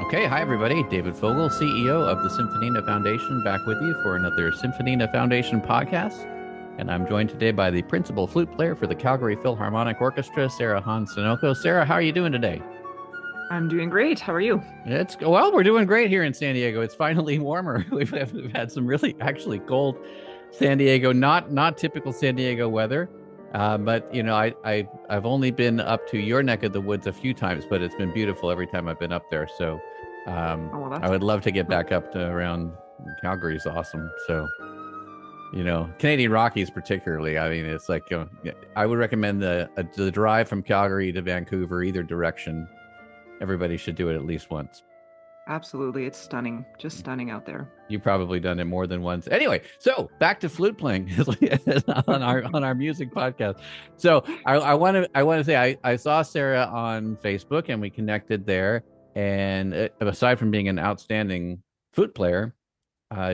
Okay, hi everybody. David Fogel, CEO of the Symphonina Foundation, back with you for another Symphonina Foundation podcast. And I'm joined today by the principal flute player for the Calgary Philharmonic Orchestra, Sara Hahn-Scinocco. Sara, how are you doing today? I'm doing great. How are you? We're doing great here in San Diego. It's finally warmer. We've had some really actually cold San Diego, not typical San Diego weather. But I've only been up to your neck of the woods a few times, but it's been beautiful every time I've been up there. So Oh, well, I that's would love to get back up to around Calgary's awesome. So Canadian Rockies particularly. I mean, it's like I would recommend the drive from Calgary to Vancouver, either direction. Everybody should do it at least once. absolutely. It's stunning. Just stunning out there. You've probably done it more than once. Anyway, so back to flute playing on our music podcast. So I want to say I saw Sara on Facebook and we connected there. And aside from being an outstanding flute player,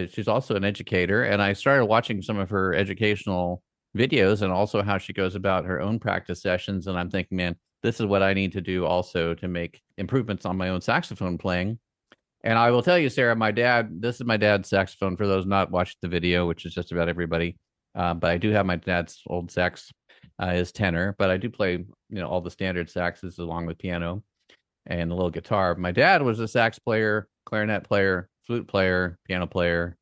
she's also an educator. And I started watching some of her educational videos and also how she goes about her own practice sessions. And I'm thinking, man, this is what I need to do also to make improvements on my own saxophone playing. And I will tell you, Sara, this is my dad's saxophone for those not watching the video, which is just about everybody. But I do have my dad's old sax, his tenor, but I do play, all the standard saxes along with piano and a little guitar. My dad was a sax player, clarinet player, flute player, piano player,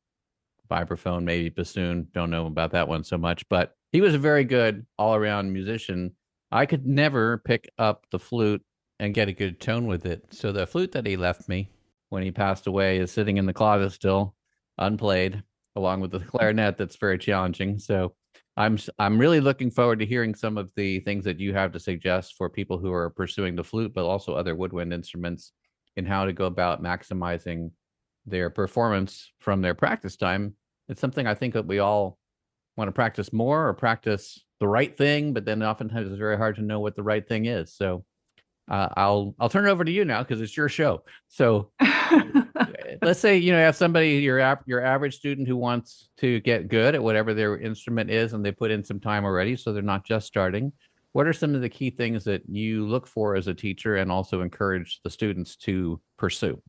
vibraphone, maybe bassoon. Don't know about that one so much, but he was a very good all around musician. I could never pick up the flute and get a good tone with it. So the flute that he left me when he passed away is sitting in the closet still, unplayed, along with the clarinet that's very challenging. So I'm really looking forward to hearing some of the things that you have to suggest for people who are pursuing the flute, but also other woodwind instruments, in how to go about maximizing their performance from their practice time. It's something I think that we all want to practice more or practice the right thing, but then oftentimes it's very hard to know what the right thing is. So I'll turn it over to you now because it's your show. So let's say you have somebody your average student who wants to get good at whatever their instrument is, and they put in some time already, so they're not just starting. What are some of the key things that you look for as a teacher, and also encourage the students to pursue?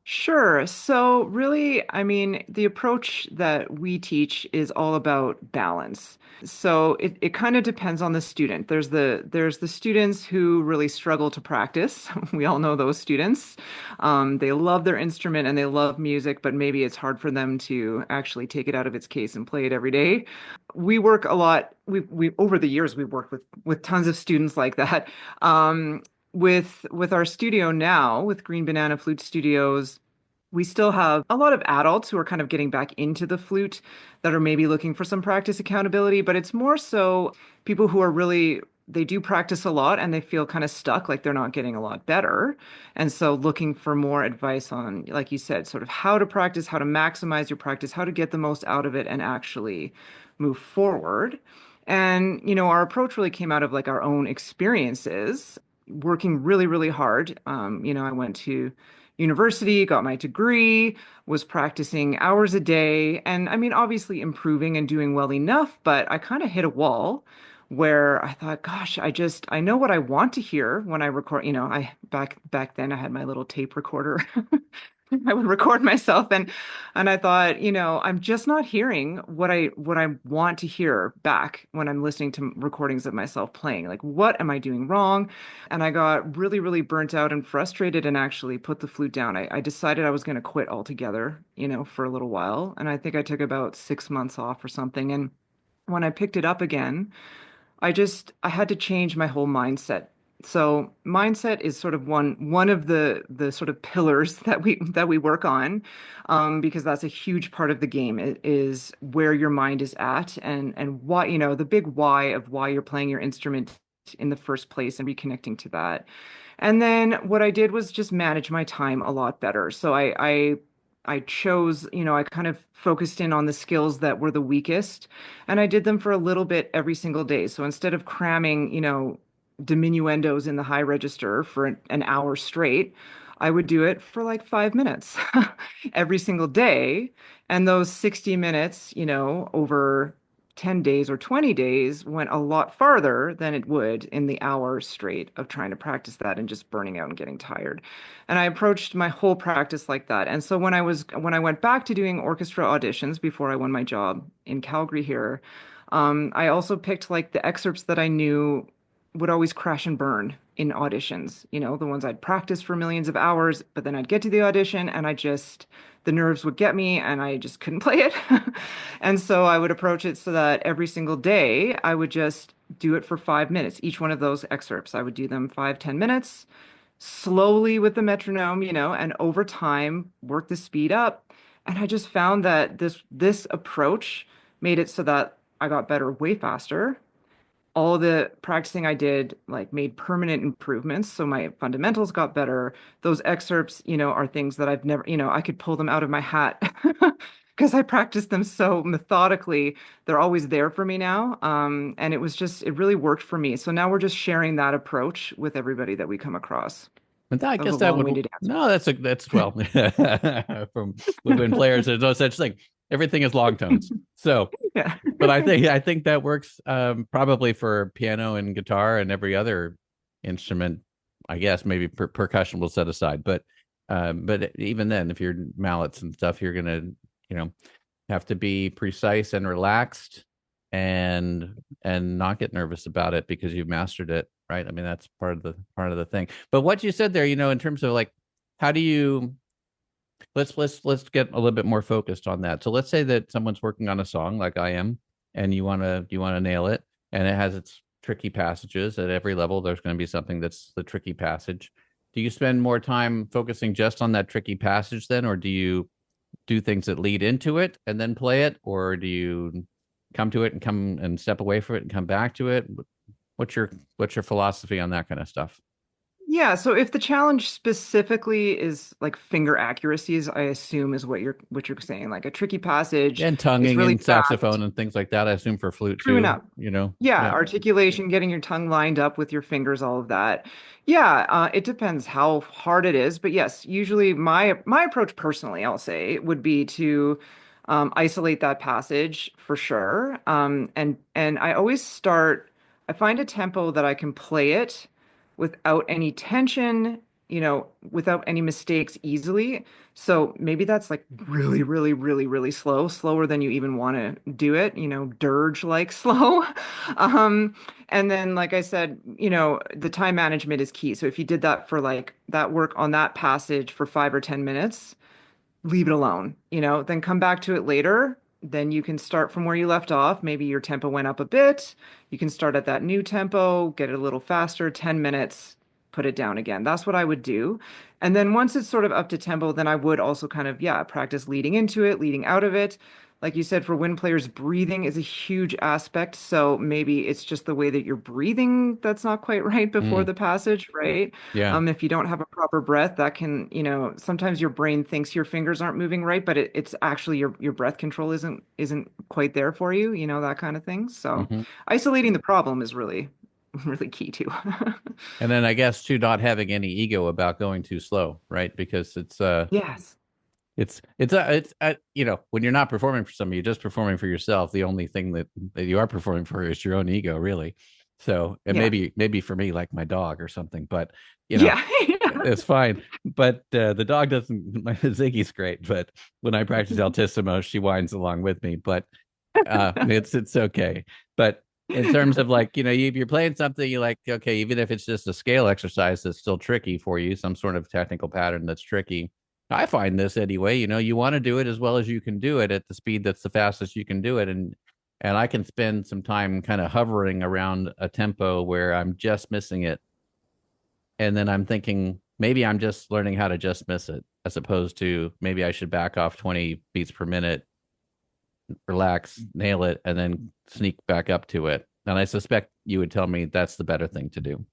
Sure. So really, I mean, the approach that we teach is all about balance. So it kind of depends on the student. There's the students who really struggle to practice. We all know those students. They love their instrument and they love music, but maybe it's hard for them to actually take it out of its case and play it every day. We work a lot. We over the years we've worked with tons of students like that. With our studio now, with Green Banana Flute Studios, we still have a lot of adults who are kind of getting back into the flute that are maybe looking for some practice accountability, but it's more so people who are really they do practice a lot and they feel kind of stuck, like they're not getting a lot better. And so looking for more advice on, like you said, sort of how to practice, how to maximize your practice, how to get the most out of it and actually move forward. And, our approach really came out of like our own experiences, working really, really hard. I went to university, got my degree, was practicing hours a day, and I mean, obviously improving and doing well enough, but I kind of hit a wall where I thought, gosh, I know what I want to hear when I record. I back then I had my little tape recorder. I would record myself and I thought, I'm just not hearing what I want to hear back when I'm listening to recordings of myself playing. Like, what am I doing wrong? And I got really, really burnt out and frustrated and actually put the flute down. I decided I was going to quit altogether, for a little while. And I think I took about 6 months off or something. And when I picked it up again, I had to change my whole mindset. So mindset is sort of one of the sort of pillars that we work on, because that's a huge part of the game is where your mind is at and why, the big why of why you're playing your instrument in the first place and reconnecting to that. And then what I did was just manage my time a lot better. So I chose, I kind of focused in on the skills that were the weakest, and I did them for a little bit every single day. So instead of cramming, diminuendos in the high register for an hour straight, I would do it for like 5 minutes every single day. And those 60 minutes, over 10 days or 20 days went a lot farther than it would in the hour straight of trying to practice that and just burning out and getting tired. And I approached my whole practice like that. And so when I went back to doing orchestra auditions before I won my job in Calgary here, I also picked like the excerpts that I knew would always crash and burn in auditions, the ones I'd practiced for millions of hours, but then I'd get to the audition and the nerves would get me and I just couldn't play it. And so I would approach it so that every single day I would just do it for 5 minutes. Each one of those excerpts, I would do them 5, 10 minutes slowly with the metronome, and over time work the speed up. And I just found that this approach made it so that I got better way faster. All the practicing I did like made permanent improvements. So my fundamentals got better. Those excerpts, are things that I've never, I could pull them out of my hat because I practiced them so methodically. They're always there for me now. And it really worked for me. So now we're just sharing that approach with everybody that we come across. And I That was guess a that would long-winded answer. no, that's well from woodwind players. There's no such thing. Everything is long tones. So, Yeah. but I think that works probably for piano and guitar and every other instrument. I guess maybe percussion will set aside, but even then, if you're mallets and stuff, you're gonna you know have to be precise and relaxed and not get nervous about it because you've mastered it, right? I mean, that's part of the thing. But what you said there, in terms of like, how do you let's get a little bit more focused on that. So let's say that someone's working on a song like I am, and you want to nail it, and it has its tricky passages at every level. There's going to be something that's the tricky passage. Do you spend more time focusing just on that tricky passage then, or do you do things that lead into it and then play it, or do you come to it and come and step away from it and come back to it? What's your philosophy on that kind of stuff? Yeah, so if the challenge specifically is like finger accuracies, I assume is what you're saying. Like a tricky passage And is tonguing really and fast. saxophone and things like that, I assume for flute True too, enough. you know? Yeah, Yeah. articulation, getting your tongue lined up with your fingers, all of that. Yeah, it depends how hard it is, but yes, usually my approach personally, I'll say, would be to isolate that passage for sure. And I always start. I find a tempo that I can play it without any tension, without any mistakes easily. So maybe that's like really, really, really, really slow, slower than you even want to do it, dirge like slow. Um, and then, like I said, the time management is key. So if you did that for like that work on that passage for 5 or 10 minutes, leave it alone, then come back to it later. Then you can start from where you left off. Maybe your tempo went up a bit. You can start at that new tempo, get it a little faster, 10 minutes, put it down again. That's what I would do. And then once it's sort of up to tempo, then I would also kind of, yeah, practice leading into it, leading out of it. Like you said, for wind players, breathing is a huge aspect. So maybe it's just the way that you're breathing that's not quite right before Mm, the passage, right? yeah. If you don't have a proper breath, that can, sometimes your brain thinks your fingers aren't moving right, but it's actually your breath control isn't quite there for you, that kind of thing. So Hmm. isolating the problem is really, really key too. And then I guess too, not having any ego about going too slow, right? Because Yes. when you're not performing for somebody, you're just performing for yourself. The only thing that you are performing for is your own ego, really. So, and Yeah. maybe for me, like my dog or something, but you know, Yeah. it's fine. But the dog doesn't. My Ziggy's great, but when I practice altissimo, she whines along with me. But it's okay. But in terms of like, if you're playing something, you like, okay, even if it's just a scale exercise that's still tricky for you, some sort of technical pattern that's tricky. I find this anyway, you want to do it as well as you can do it at the speed that's the fastest you can do it. And I can spend some time kind of hovering around a tempo where I'm just missing it. And then I'm thinking maybe I'm just learning how to just miss it, as opposed to maybe I should back off 20 beats per minute, relax, nail it, and then sneak back up to it. And I suspect you would tell me that's the better thing to do.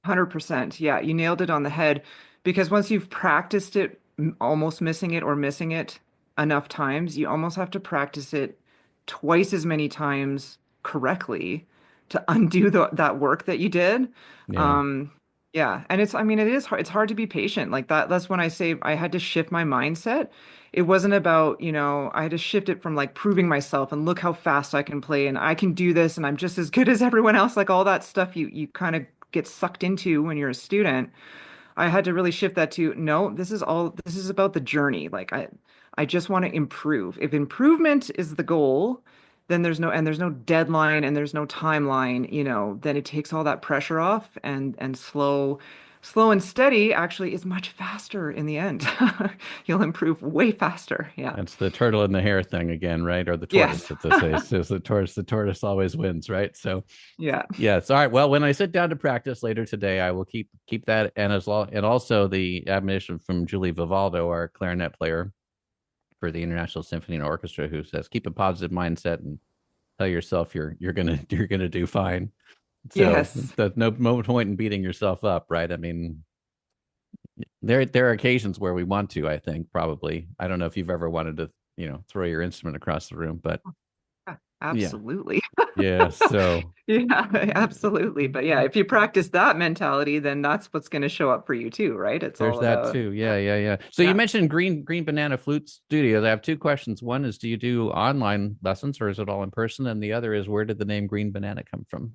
100%. Yeah, you nailed it on the head because once you've practiced it, almost missing it or missing it enough times, you almost have to practice it twice as many times correctly to undo that work that you did. Yeah. Um, Yeah. And it's, I mean, it is hard. It's hard to be patient like that. That's when I say I had to shift my mindset. It wasn't about, I had to shift it from like proving myself and look how fast I can play and I can do this and I'm just as good as everyone else. Like all that stuff you kind of get sucked into when you're a student. I had to really shift that to no, this is about the journey. Like I just want to improve. If improvement is the goal, then there's no deadline and there's no timeline, then it takes all that pressure off and slow and steady actually is much faster in the end. You'll improve way faster. Yeah. That's the turtle in the hare thing again, right? Or the tortoise, Yes. as they say. So the tortoise always wins, right? So Yeah. yes. All right. Well, when I sit down to practice later today, I will keep that and as long and also the admonition from Julie Vivaldo, our clarinet player for the International Symphony and Orchestra, who says keep a positive mindset and tell yourself you're gonna you're gonna do fine. So Yes. there's no point in beating yourself up, right? I mean, there are occasions where we want to, I think, probably. I don't know if you've ever wanted to, throw your instrument across the room, but Yeah, yeah. absolutely. Yeah. So Yeah, absolutely. But yeah, if you practice that mentality, then that's what's going to show up for you too, right? It's there's all that about, too. Yeah, yeah, yeah. So you yeah. mentioned Green Banana Flute Studios. I have two questions. One is, do you do online lessons or is it all in person? And the other is, where did the name Green Banana come from?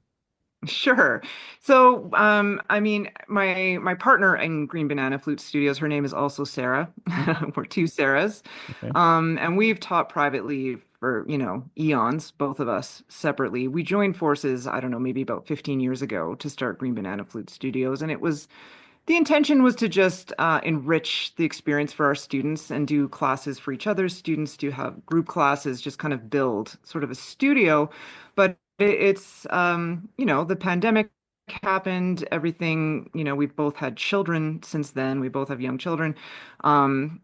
Sure. So, I mean, my partner in Green Banana Flute Studios, her name is also Sarah. Hmm, We're two Sarahs. okay. And we've taught privately for, eons, both of us separately. We joined forces, I don't know, maybe about 15 years ago to start Green Banana Flute Studios, and the intention was to just enrich the experience for our students and do classes for each other's students, to have group classes, just kind of build sort of a studio. But the pandemic happened, everything, we've both had children since then. We both have young children. Um,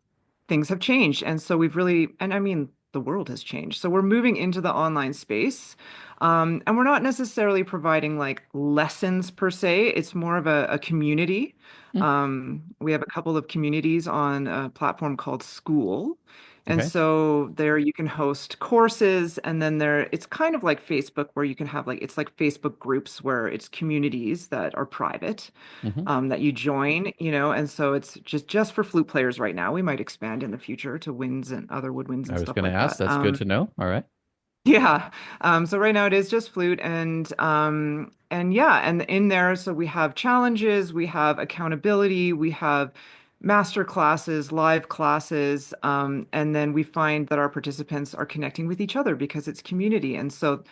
Things have changed. And so and I mean, the world has changed. So we're moving into the online space. And we're not necessarily providing like lessons per se. It's more of a community. Hmm, We have a couple of communities on a platform called School. And okay. so there you can host courses, and then it's kind of like Facebook where you can have like, it's like Facebook groups where it's communities that are private, Hmm. that you join, and so it's just for flute players right now. We might expand in the future to winds and other woodwinds I and was stuff going to like ask. that. That's good to know. All right. Yeah. So right now it is just flute and yeah, and in there, so we have challenges, we have accountability, we have master classes, live classes, and then we find that our participants are connecting with each other because it's community. And so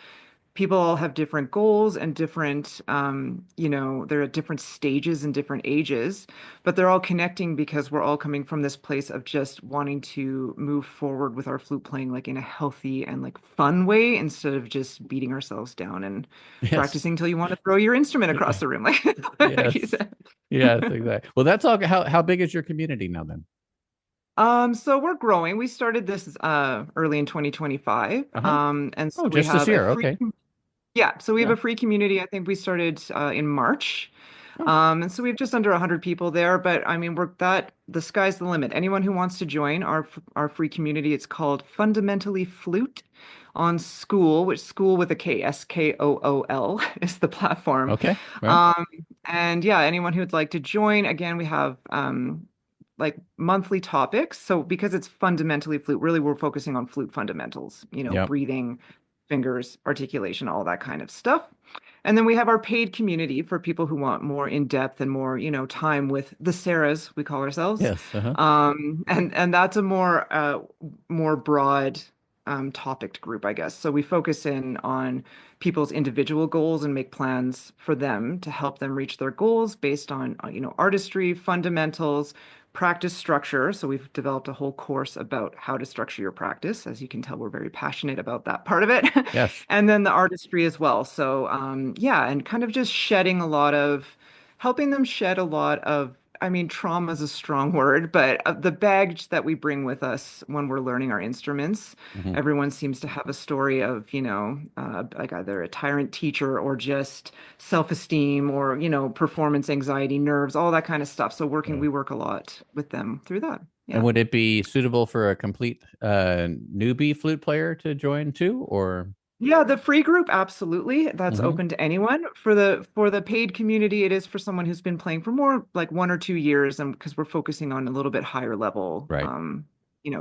people all have different goals and different, they're at different stages and different ages, but they're all connecting because we're all coming from this place of just wanting to move forward with our flute playing like in a healthy and like fun way instead of just beating ourselves down and Yes. practicing till you want to throw your instrument across the room, like you Yes. said. Yes, exactly. Well, that's all. How big is your community now then? So we're growing. We started this early in 2025. Uh-huh. And so Oh, we just this have a year. free Okay. yeah, so we have Yeah. a free community. I think we started in March. Oh, And so we have just under 100 people there, but I mean, the sky's the limit. Anyone who wants to join our free community, it's called Fundamentally Flute on School, which School with a K, Skool is the platform. okay. Right. Um, and yeah, anyone who would like to join, again, we have like monthly topics. So because it's fundamentally flute, really we're focusing on flute fundamentals, Yeah. breathing, fingers, articulation, all that kind of stuff. And then we have our paid community for people who want more in depth and more, time with the Sarahs, we call ourselves. Yes. Uh-huh. And that's a more broad topic group, I guess. So we focus in on people's individual goals and make plans for them to help them reach their goals based on, artistry, fundamentals, practice structure. So we've developed a whole course about how to structure your practice. As you can tell, we're very passionate about that part of it. Yes. And then the artistry as well. So yeah, and kind of just helping them shed a lot of, I mean, trauma is a strong word, but the baggage that we bring with us when we're learning our instruments. Hmm. Everyone seems to have a story of, like either a tyrant teacher or just self-esteem or, performance anxiety, nerves, all that kind of stuff. So we work a lot with them through that. And Yeah. would it be suitable for a complete newbie flute player to join too, or? Yeah, the free group, absolutely. That's Hmm. open to anyone. For the paid community, it is for someone who's been playing for more like 1 or 2 years, and because we're focusing on a little bit higher level Right.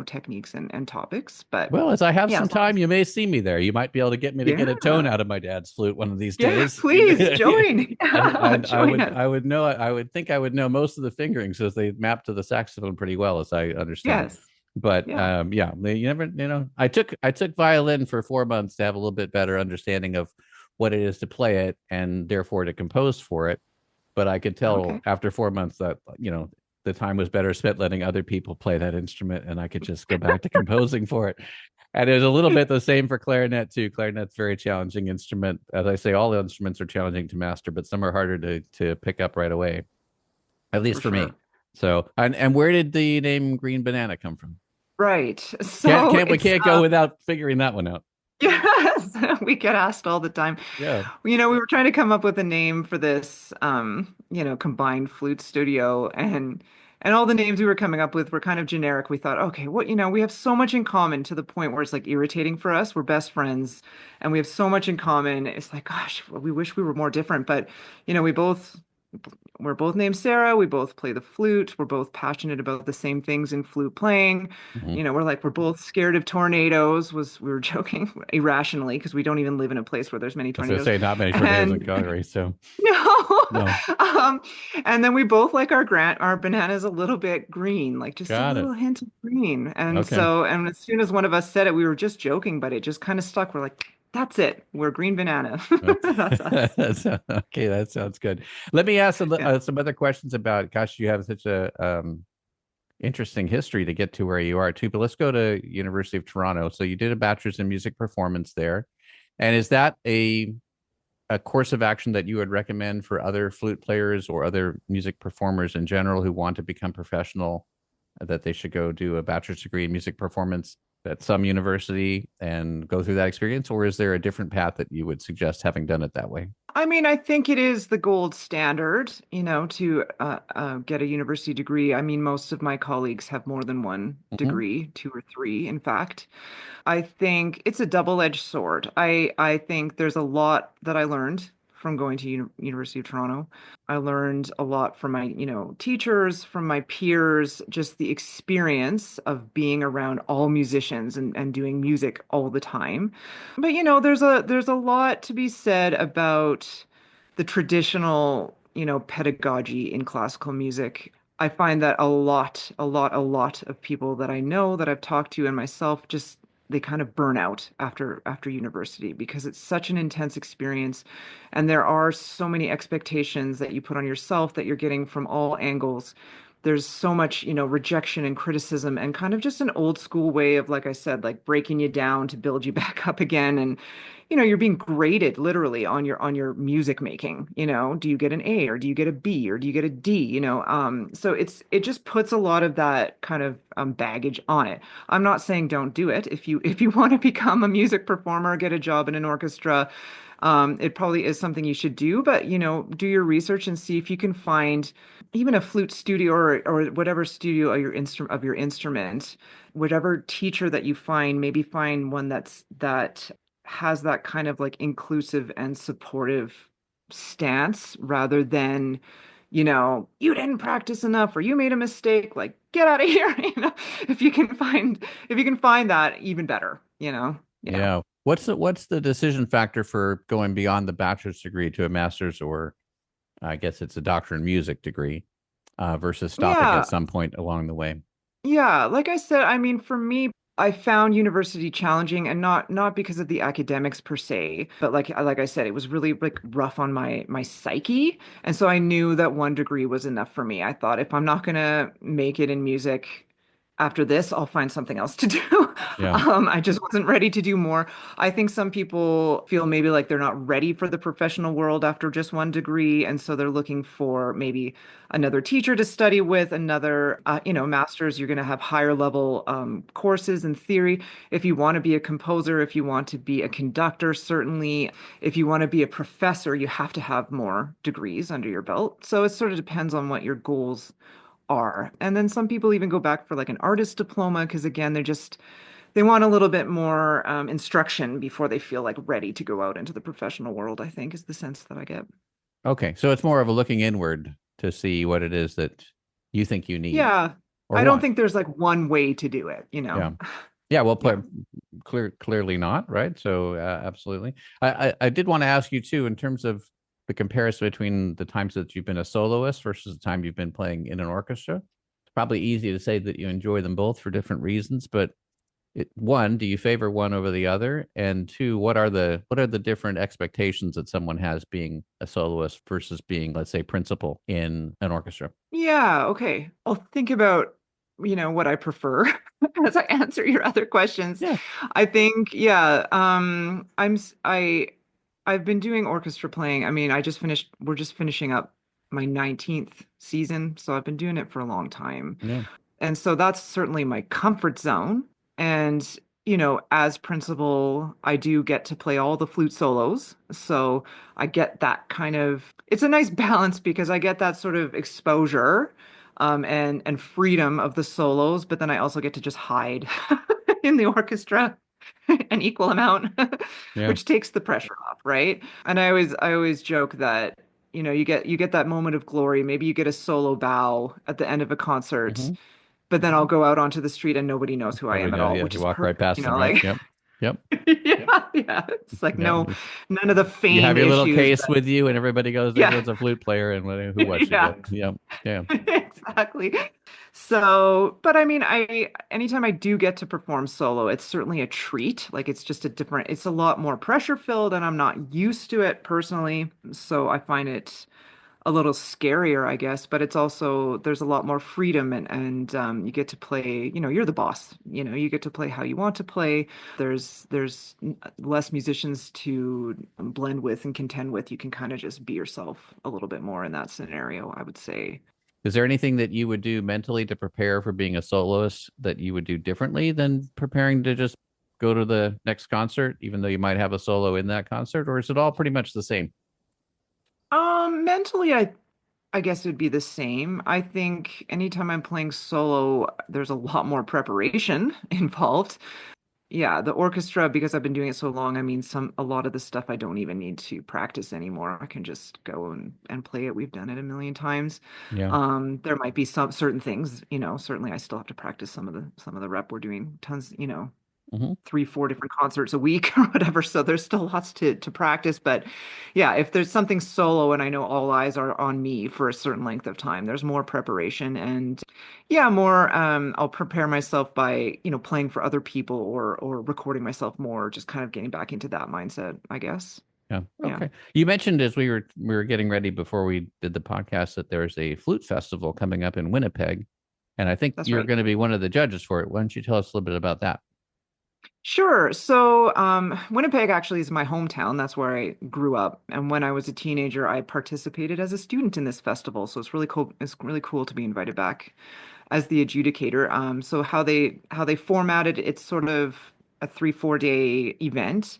techniques and topics. But Well, as I have yeah, some as long time, as you may see me there. You might be able to get me to get a tone yeah. out of my dad's flute one of these Yeah, days. please join. And Join us. I would think I would know most of the fingerings as they map to the saxophone pretty well, as I understand. Yes. But Yeah, yeah, you never, I took violin for 4 months to have a little bit better understanding of what it is to play it and therefore to compose for it. But I could tell okay. after 4 months that the time was better spent letting other people play that instrument, and I could just go back to composing for it. And it was a little bit the same for clarinet too. Clarinet's a very challenging instrument. As I say, all the instruments are challenging to master, but some are harder to pick up right away, at least For for me. sure. So, and where did the name Green Banana come from? Right. So We it's can't go without figuring that one out. yes, we get asked all the time. Yeah. We were trying to come up with a name for this combined flute studio, and all the names we were coming up with were kind of generic. We thought, okay, we have so much in common to the point where it's like irritating for us. We're best friends and we have so much in common. It's like, gosh, we wish we were more different, but we both we're both named Sarah. We both play the flute. We're both passionate about the same things in flute playing. Mhm. We're both scared of tornadoes, we were joking irrationally because we don't even live in a place where there's many I was going to tornadoes. say not many tornadoes in And Calgary, so no. no, Um, and then we both like our bananas a little bit green, like just a got it. little hint of green. Okay. And as soon as one of us said it, we were just joking, but it just kind of stuck. We're like, that's it. We're green banana. That's, That's us. okay. That sounds good. Let me ask Yeah. some other questions about. Gosh, you have such a interesting history to get to where you are too. But let's go to University of Toronto. So you did a bachelor's in music performance there, and is that a course of action that you would recommend for other flute players or other music performers in general who want to become professional, that they should go do a bachelor's degree in music performance at some university and go through that experience? Or is there a different path that you would suggest having done it that way? I mean, I think it is the gold standard, to get a university degree. I mean, most of my colleagues have more than one Hmm. degree, two or three, in fact. I think it's a double-edged sword. I think there's a lot that I learned from going to University of Toronto. I learned a lot from my, teachers, from my peers, just the experience of being around all musicians and doing music all the time. But there's a lot to be said about the traditional, pedagogy in classical music. I find that a lot of people that I know that I've talked to and myself just they kind of burn out after university because it's such an intense experience and there are so many expectations that you put on yourself that you're getting from all angles. There's so much, rejection and criticism and kind of just an old school way of, like I said, like breaking you down to build you back up again. And, you're being graded literally on your music making. Do you get an A or do you get a B or do you get a D? So it just puts a lot of that kind of baggage on it. I'm not saying don't do it. If you want to become a music performer, get a job in an orchestra, it probably is something you should do, but do your research and see if you can find even a flute studio or whatever studio of your instrument, whatever teacher that you find, maybe find one that has that kind of like inclusive and supportive stance rather than, you didn't practice enough or you made a mistake, like get out of here, if you can find that, even better, yeah. Yeah. What's the decision factor for going beyond the bachelor's degree to a master's, or I guess it's a doctor in music degree, versus stopping at Yeah. some point along the way? Yeah, like I said, I mean, for me, I found university challenging and not because of the academics per se, but like I said, it was really like rough on my psyche. And so I knew that one degree was enough for me. I thought if I'm not gonna make it in music after this, I'll find something else to do. Yeah. I just wasn't ready to do more. I think some people feel maybe like they're not ready for the professional world after just one degree, and so they're looking for maybe another teacher to study with, another, master's. You're going to have higher level courses and theory. If you want to be a composer, if you want to be a conductor, certainly. If you want to be a professor, you have to have more degrees under your belt. So it sort of depends on what your goals are. And then some people even go back for like an artist diploma because again, they want a little bit more instruction before they feel like ready to go out into the professional world, I think is the sense that I get. Okay, so it's more of a looking inward to see what it is that you think you need Yeah. or I don't want. think there's like one way to do it, Yeah. Yeah, well, Yeah. clearly not, right? So, absolutely. I did want to ask you too, in terms of the comparison between the times that you've been a soloist versus the time you've been playing in an orchestra. It's probably easy to say that you enjoy them both for different reasons, but one, do you favor one over the other? And two, what are the different expectations that someone has being a soloist versus being, let's say, principal in an orchestra? Yeah, okay. I'll think about, what I prefer as I answer your other questions. Yeah. I think, yeah, I've been doing orchestra playing. I mean, we're just finishing up my 19th season, so I've been doing it for a long time. Yeah. And so that's certainly my comfort zone. And, as principal, I do get to play all the flute solos. So I get that it's a nice balance because I get that sort of exposure, and freedom of the solos, but then I also get to just hide in the orchestra an equal amount, Yeah. which takes the pressure off, right? And I always joke that, you get that moment of glory. Maybe you get a solo bow at the end of a concert, Hmm. but then I'll go out onto the street and nobody knows who I Nobody am at knows. all, Yeah, which you is walk right perfect, past them, right? like Yep. Yep. yeah, yeah. It's like Yep. no, none of the You have fame your little issues case that, with you, and everybody goes, "There yeah, goes a flute player," and who was she? yeah, But yeah, yeah. exactly. So, but I mean, anytime I do get to perform solo, it's certainly a treat. Like it's a lot more pressure filled and I'm not used to it personally. So I find it a little scarier, I guess, but it's also there's a lot more freedom and you get to play, you're the boss. You get to play how you want to play. There's less musicians to blend with and contend with. You can kind of just be yourself a little bit more in that scenario, I would say. Is there anything that you would do mentally to prepare for being a soloist that you would do differently than preparing to just go to the next concert, even though you might have a solo in that concert, or is it all pretty much the same? Mentally, I guess it would be the same. I think anytime I'm playing solo, there's a lot more preparation involved. Yeah, the orchestra, because I've been doing it so long, I mean, a lot of the stuff I don't even need to practice anymore. I can just go and play it. We've done it a million times. Yeah. There might be some certain things, certainly I still have to practice some of the rep. We're doing tons, Hmm. 3, 4 different concerts a week or whatever. So there's still lots to practice. But yeah, if there's something solo and I know all eyes are on me for a certain length of time, there's more preparation and yeah, more I'll prepare myself by, playing for other people or recording myself more, just kind of getting back into that mindset, I guess. Yeah. Yeah, Okay. You mentioned as we were getting ready before we did the podcast that there's a flute festival coming up in Winnipeg, and I think that's you're right. going to be one of the judges for it. Why don't you tell us a little bit about that? Sure. So, Winnipeg actually is my hometown. That's where I grew up. And when I was a teenager, I participated as a student in this festival. So it's really cool. It's really cool to be invited back as the adjudicator. So how they formatted it's sort of a 3, 4 day event,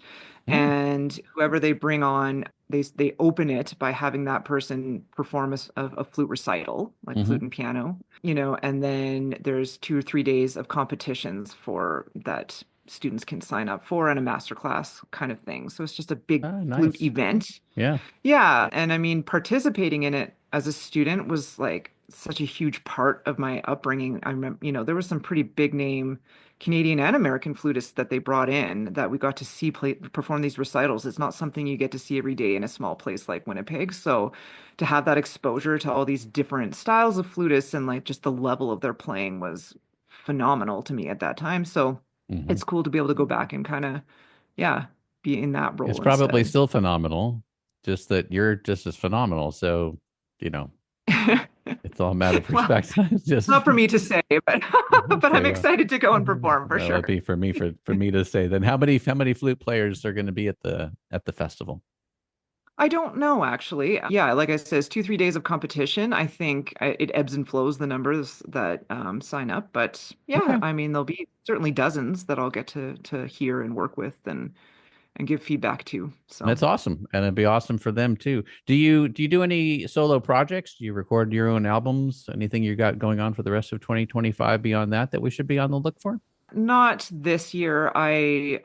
Mm, and whoever they bring on, they open it by having that person perform a flute recital, like hmm. flute and piano, and then there's 2 or 3 days of competitions for that students can sign up for and a master class kind of thing. So it's just a big Ah, flute nice. event. Yeah. Yeah, and I mean, participating in it as a student was like such a huge part of my upbringing. I remember, there was some pretty big name Canadian and American flutists that they brought in that we got to see perform these recitals. It's not something you get to see every day in a small place like Winnipeg. So to have that exposure to all these different styles of flutists and like just the level of their playing was phenomenal to me at that time. So Hmm. it's cool to be able to go back and kind of, yeah, be in that It's role probably instead. still phenomenal, just that you're just as phenomenal. So, you know, it's all a matter of Well, perspective. It's just not for me to say, but but okay. I'm Well, excited to go and perform for it'd sure. be for me to say. Then how many flute players are going to be at the festival? I don't know actually. Yeah, like I said, it's 2, 3 days of competition. I think it ebbs and flows the numbers that sign up, but yeah, Okay. I mean there'll be certainly dozens that I'll get to hear and work with and give feedback to. So. That's awesome, and it'd be awesome for them too. Do you do any solo projects? Do you record your own albums? Anything you got going on for the rest of 2025 beyond that we should be on the look for? Not this year. I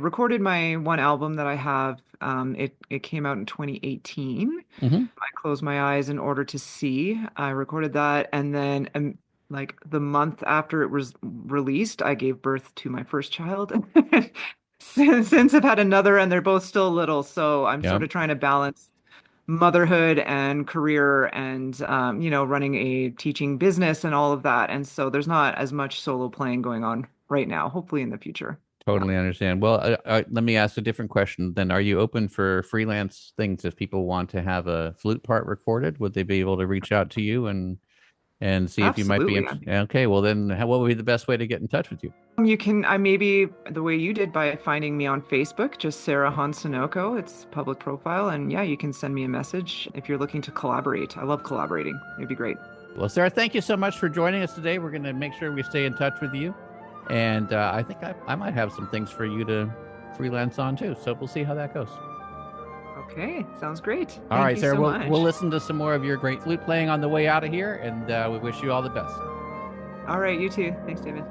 recorded my one album that I have. It came out in 2018. Hmm. I Close My Eyes in Order to See. I recorded that, and then like the month after it was released, I gave birth to my first child. Since I've had another, and they're both still little, so I'm Yeah, sort of trying to balance motherhood and career and running a teaching business and all of that. And so there's not as much solo playing going on right now, hopefully in the future. Yeah. totally understand. Well, let me ask a different question. Then, are you open for freelance things if people want to have a flute part recorded? Would they be able to reach out to you and see if you might be Absolutely. interested? Okay, well then, what would be the best way to get in touch with you? You can, I maybe the way you did by finding me on Facebook, just Sara Hahn-Scinocco. It's public profile. And yeah, you can send me a message if you're looking to collaborate. I love collaborating. It'd be great. Well, Sarah, thank you so much for joining us today. We're going to make sure we stay in touch with you. And I think I might have some things for you to freelance on too. So we'll see how that goes. Okay, sounds great. All Thank right, you Sarah, so we'll much. listen to some more of your great flute playing on the way out of here. And we wish you all the best. All right, you too. Thanks, David.